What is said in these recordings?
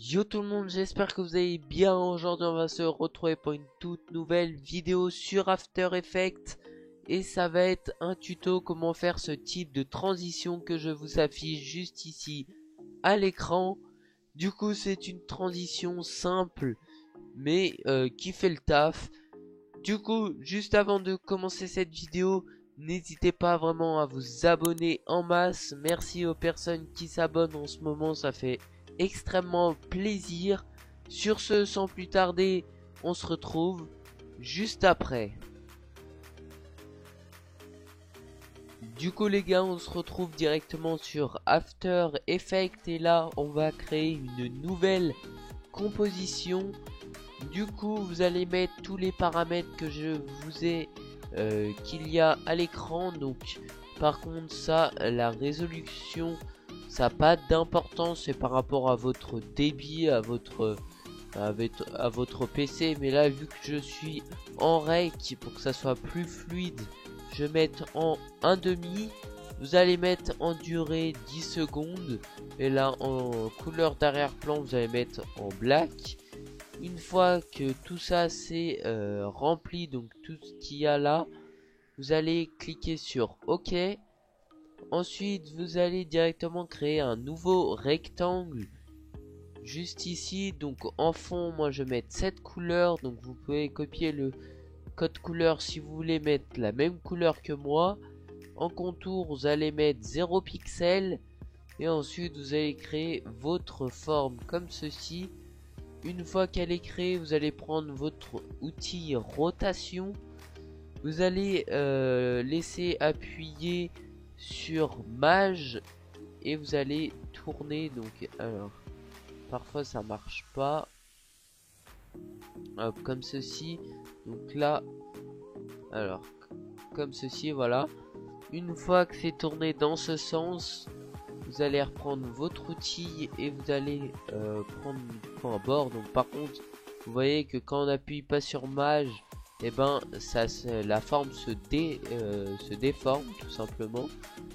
Yo tout le monde, j'espère que vous allez bien. Aujourd'hui on va se retrouver pour une toute nouvelle vidéo sur After Effects. Et ça va être un tuto comment faire ce type de transition que je vous affiche juste ici à l'écran. Du coup c'est une transition simple mais qui fait le taf. Du coup juste avant de commencer cette vidéo, n'hésitez pas vraiment à vous abonner en masse. Merci aux personnes qui s'abonnent en ce moment, ça fait extrêmement plaisir. Sur ce, sans plus tarder, on se retrouve juste après. Du coup les gars, on se retrouve directement sur After Effects et là on va créer une nouvelle composition. Du coup vous allez mettre tous les paramètres que je vous ai qu'il y a à l'écran. Donc par contre ça, la résolution, ça n'a pas d'importance, c'est par rapport à votre débit, à votre PC. Mais là vu que je suis en rec, pour que ça soit plus fluide, je vais mettre en 1/2. Vous allez mettre en durée 10 secondes. Et là en couleur d'arrière-plan vous allez mettre en black. Une fois que tout ça c'est rempli, donc tout ce qu'il y a là, vous allez cliquer sur OK. Ensuite vous allez directement créer un nouveau rectangle juste ici. Donc en fond moi je vais mettre cette couleur, donc vous pouvez copier le code couleur si vous voulez mettre la même couleur que moi. En contour vous allez mettre 0 pixels et ensuite vous allez créer votre forme comme ceci. Une fois qu'elle est créée, vous allez prendre votre outil rotation. Vous allez laisser appuyer sur Maj et vous allez tourner. Donc alors parfois ça marche pas. Hop, comme ceci. Donc là, alors comme ceci, voilà. Une fois que c'est tourné dans ce sens, vous allez reprendre votre outil et vous allez prendre une fois un bord. Donc par contre vous voyez que quand on appuie pas sur Maj, et ben ça la forme se déforme tout simplement.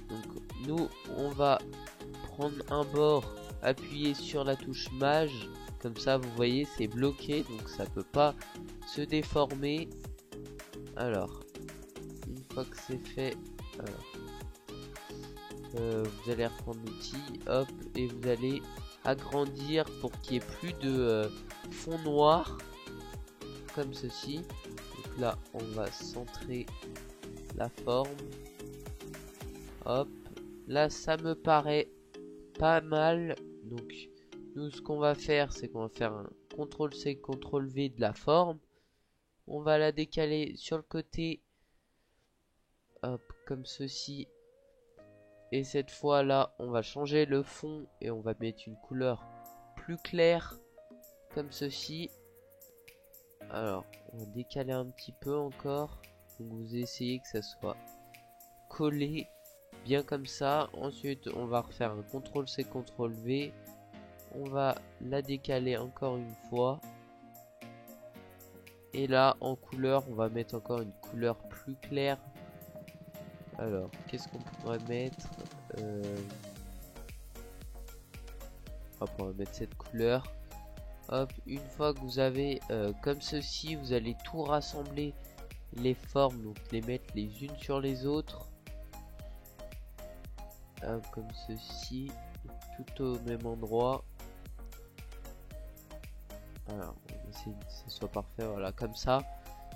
Donc nous on va prendre un bord, appuyer sur la touche Maj, comme ça vous voyez c'est bloqué, donc ça peut pas se déformer. Alors une fois que c'est fait, vous allez reprendre l'outil, hop, et vous allez agrandir pour qu'il n'y ait plus de fond noir, comme ceci. Donc là, on va centrer la forme. Hop, là, ça me paraît pas mal. Donc, nous, ce qu'on va faire, c'est qu'on va faire un CTRL-C, CTRL-V de la forme. On va la décaler sur le côté, hop, comme ceci. Et cette fois là on va changer le fond et on va mettre une couleur plus claire comme ceci. Alors on va décaler un petit peu encore, donc vous essayez que ça soit collé bien comme ça. Ensuite on va refaire un CTRL-C, CTRL-V. On va la décaler encore une fois. Et là en couleur on va mettre encore une couleur plus claire. Alors qu'est-ce qu'on pourrait mettre? Hop, on va mettre cette couleur. Hop, une fois que vous avez comme ceci, vous allez tout rassembler les formes, donc les mettre les unes sur les autres. Hop, comme ceci, tout au même endroit. Alors, on va essayer que ce soit parfait, voilà, comme ça.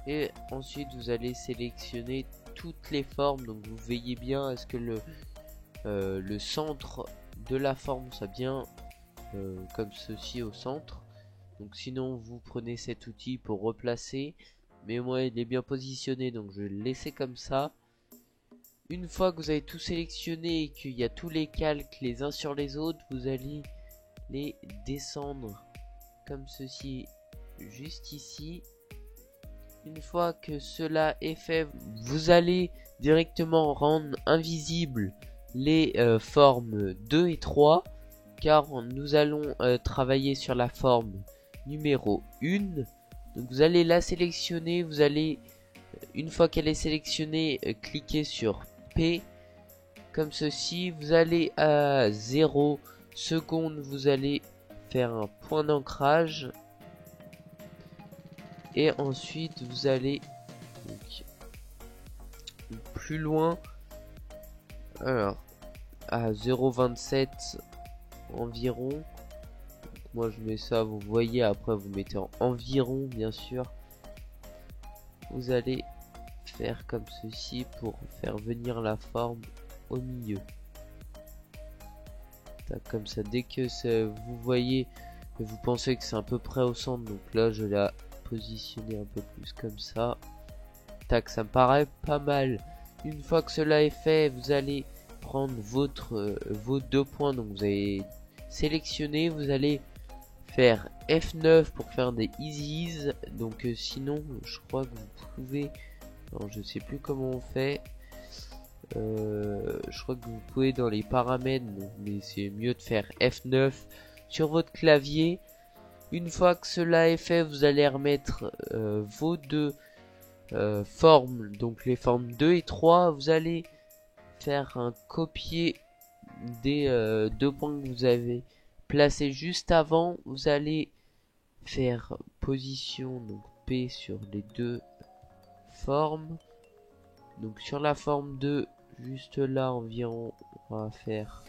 Et ensuite, vous allez sélectionner toutes les formes, donc vous veillez bien à ce que le centre de la forme soit bien comme ceci au centre. Donc sinon vous prenez cet outil pour replacer, mais moi il est bien positionné donc je vais le laisser comme ça. Une fois que vous avez tout sélectionné et qu'il y a tous les calques les uns sur les autres, vous allez les descendre comme ceci juste ici. Une fois que cela est fait, vous allez directement rendre invisibles les formes 2 et 3, car nous allons travailler sur la forme numéro 1. Donc vous allez la sélectionner, vous allez, une fois qu'elle est sélectionnée, cliquer sur P, comme ceci. Vous allez à 0 secondes, vous allez faire un point d'ancrage. Et ensuite vous allez donc, plus loin. Alors à 0,27 environ. Donc, moi je mets ça, vous voyez, après vous mettez en environ bien sûr. Vous allez faire comme ceci pour faire venir la forme au milieu. Tac, comme ça, dès que vous voyez que vous pensez que c'est à peu près au centre, donc là je la positionner un peu plus comme ça. Tac, ça me paraît pas mal. Une fois que cela est fait, vous allez prendre vos 2 points, donc vous avez sélectionné, vous allez faire F9 pour faire des easies. Donc sinon je crois que vous pouvez, non, je sais plus comment on fait, je crois que vous pouvez dans les paramètres, mais c'est mieux de faire F9 sur votre clavier. Une fois que cela est fait, vous allez remettre vos 2 formes, donc les formes 2 et 3. Vous allez faire un copier des 2 points que vous avez placés juste avant. Vous allez faire position, donc P sur les 2 formes. Donc sur la forme 2, juste là environ, on va faire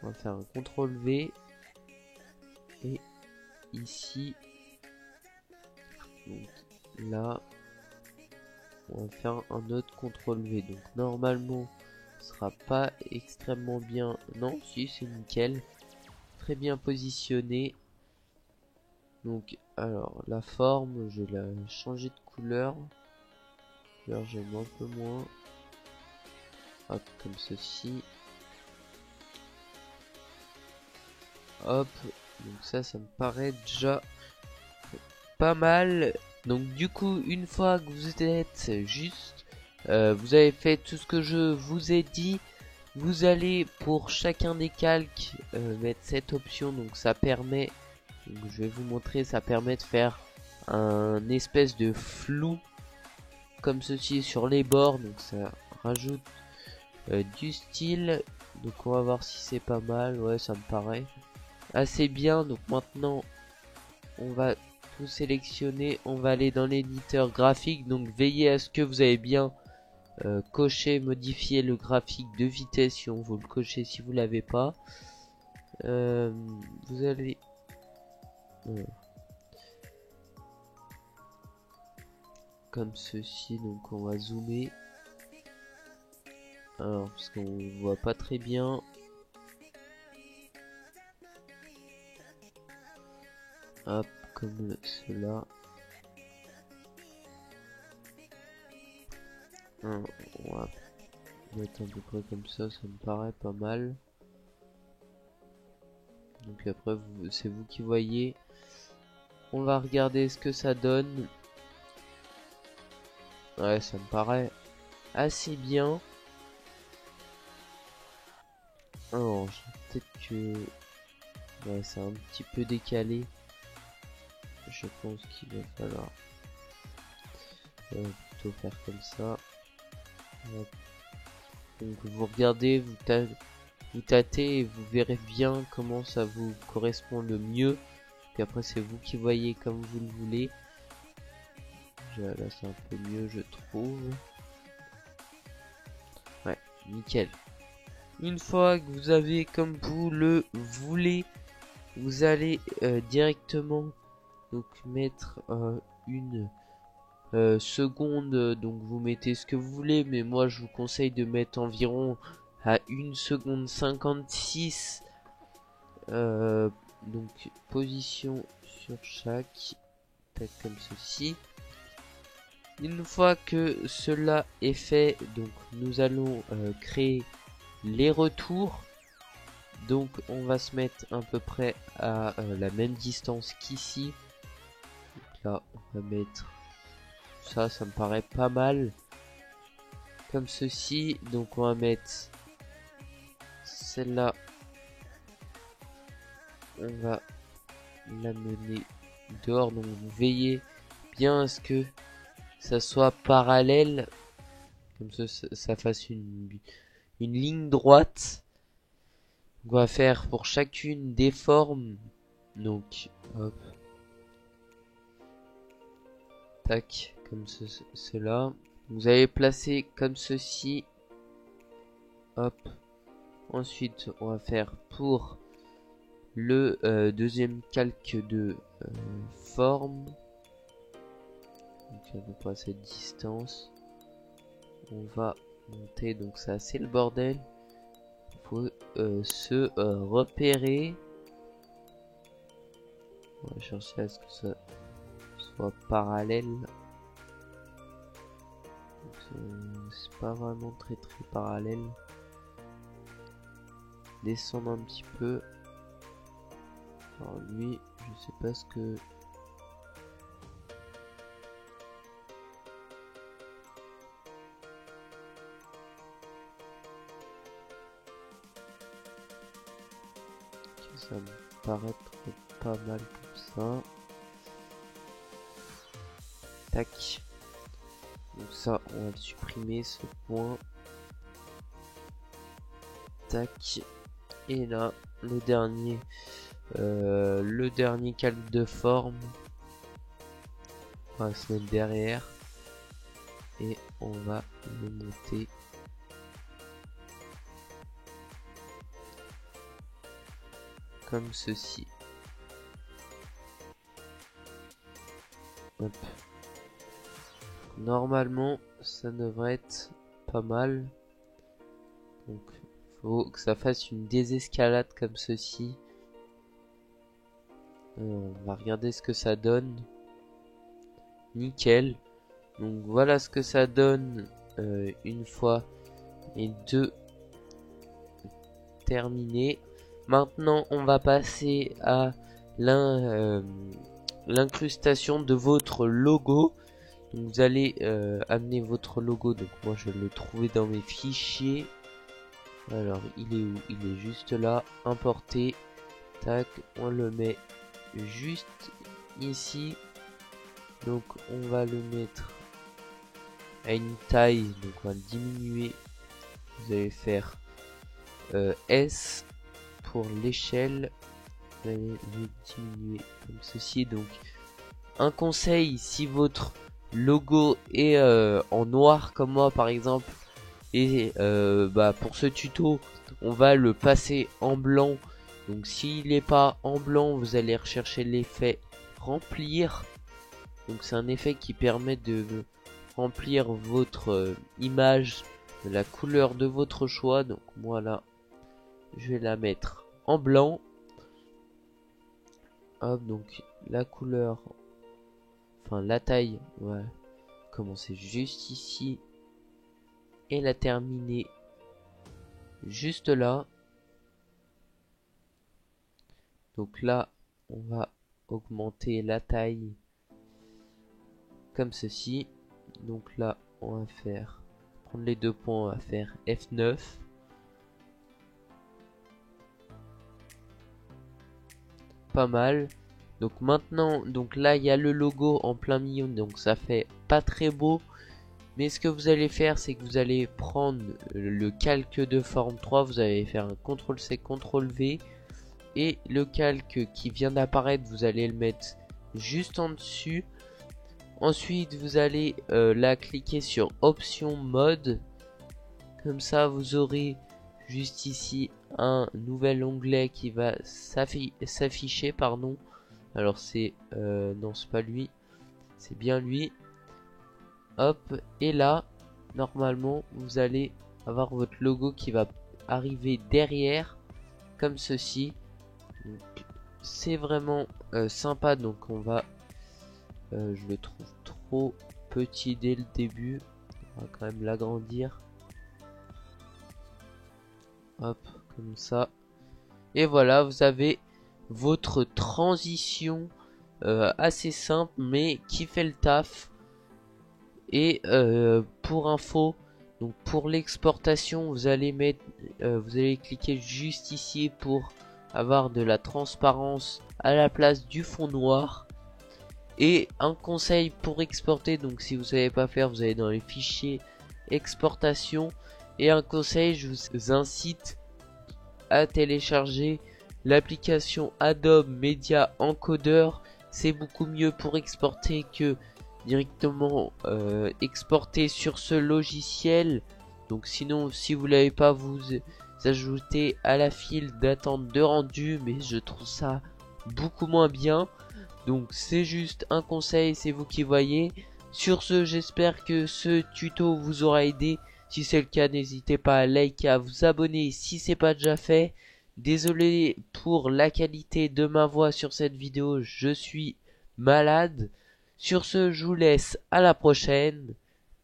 un CTRL V. Et ici, donc là, on va faire un autre CTRL V. Donc normalement, ce sera pas extrêmement bien. Non, si, c'est nickel. Très bien positionné. Donc, alors, la forme, je vais la changer de couleur. Couleur, j'aime un peu moins. Hop, comme ceci. Hop, donc ça me paraît déjà pas mal. Donc du coup, une fois que vous êtes juste, vous avez fait tout ce que je vous ai dit, vous allez pour chacun des calques mettre cette option. Donc ça permet, donc je vais vous montrer, ça permet de faire un espèce de flou comme ceci sur les bords. Donc ça rajoute du style. Donc on va voir si c'est pas mal. Ouais, ça me paraît assez bien. Donc maintenant on va tout sélectionner, on va aller dans l'éditeur graphique. Donc veillez à ce que vous avez bien coché, modifié le graphique de vitesse si on vous le cochez, si vous l'avez pas. Vous allez comme ceci, donc on va zoomer. Alors parce qu'on voit pas très bien. Hop, comme cela. On va mettre à peu près comme ça me paraît pas mal. Donc après, c'est vous qui voyez. On va regarder ce que ça donne. Ouais, ça me paraît assez bien. Alors, peut-être que... Ouais, c'est un petit peu décalé. Je pense qu'il va falloir plutôt faire comme ça. Hop. Donc vous regardez, vous tâtez et vous verrez bien comment ça vous correspond le mieux. Puis après c'est vous qui voyez comme vous le voulez. Là c'est un peu mieux je trouve. Ouais, nickel. Une fois que vous avez comme vous le voulez, vous allez directement donc mettre une seconde. Donc vous mettez ce que vous voulez, mais moi je vous conseille de mettre environ à 1 seconde 56. Donc position sur chaque, peut-être comme ceci. Une fois que cela est fait, donc nous allons créer les retours. Donc on va se mettre à peu près à la même distance qu'ici. Là on va mettre ça me paraît pas mal comme ceci. Donc on va mettre celle-là, on va la mener dehors. Donc vous veillez bien à ce que ça soit parallèle, comme ça fasse une ligne droite. On va faire pour chacune des formes Donc hop, tac, comme cela. Vous allez placer comme ceci. Hop. Ensuite, on va faire pour le deuxième calque de forme. Donc à peu près à cette distance. On va monter. Donc ça, c'est le bordel. Il faut se repérer. On va chercher à ce que ça soit parallèle. C'est pas vraiment très parallèle. Descendre un petit peu. Alors lui, je sais pas ce que... Ça me paraît pas mal comme ça. Tac. Donc ça, on va le supprimer, ce point. Tac. Et là, le dernier calque de forme. On va se mettre derrière. Et on va le monter. Comme ceci. Hop. Normalement, ça devrait être pas mal. Donc, faut que ça fasse une désescalade comme ceci. On va regarder ce que ça donne. Nickel. Donc voilà ce que ça donne une fois les deux terminés. Maintenant, on va passer à l'incrustation de votre logo. Donc, vous allez amener votre logo. Donc moi, je l'ai trouvé dans mes fichiers. Alors, il est où? Il est juste là. Importer. Tac, on le met juste ici. Donc, on va le mettre à une taille. Donc, on va le diminuer. Vous allez faire S pour l'échelle. Vous allez le diminuer comme ceci. Donc, un conseil, si votre logo est en noir comme moi par exemple, et pour ce tuto on va le passer en blanc. Donc s'il n'est pas en blanc, vous allez rechercher l'effet remplir. Donc c'est un effet qui permet de remplir votre image de la couleur de votre choix. Donc moi là, je vais la mettre en blanc. Hop, donc la couleur, enfin la taille, ouais, commencer juste ici et la terminer juste là. Donc là, on va augmenter la taille comme ceci. Donc là, on va faire, prendre les deux points, on va faire F9. Pas mal. Donc maintenant, donc là, il y a le logo en plein milieu, donc ça fait pas très beau. Mais ce que vous allez faire, c'est que vous allez prendre le calque de forme 3, vous allez faire un CTRL-C, CTRL-V. Et le calque qui vient d'apparaître, vous allez le mettre juste en dessus. Ensuite, vous allez là cliquer sur Option Mode. Comme ça, vous aurez juste ici un nouvel onglet qui va s'afficher, pardon. Alors c'est... non, c'est pas lui. C'est bien lui. Hop, et là, normalement, vous allez avoir votre logo qui va arriver derrière, comme ceci. C'est vraiment sympa, donc on va... je le trouve trop petit dès le début. On va quand même l'agrandir. Hop, comme ça. Et voilà, vous avez votre transition assez simple, mais qui fait le taf. Et pour info, donc pour l'exportation, vous allez mettre, vous allez cliquer juste ici pour avoir de la transparence à la place du fond noir. Et un conseil pour exporter, donc si vous savez pas faire, vous allez dans les fichiers exportation. Et un conseil, je vous incite à télécharger l'application Adobe Media Encoder. C'est beaucoup mieux pour exporter que directement exporter sur ce logiciel. Donc sinon, si vous l'avez pas, vous ajoutez à la file d'attente de rendu, mais je trouve ça beaucoup moins bien. Donc c'est juste un conseil, c'est vous qui voyez. Sur ce, j'espère que ce tuto vous aura aidé. Si c'est le cas, n'hésitez pas à liker, à vous abonner si c'est pas déjà fait. Désolé pour la qualité de ma voix sur cette vidéo, je suis malade. Sur ce, je vous laisse à la prochaine.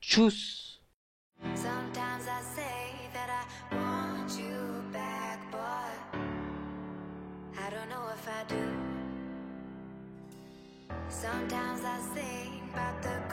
Tchuss! Sometimes I say that I want you back, but I don't know if I do. Sometimes I think about the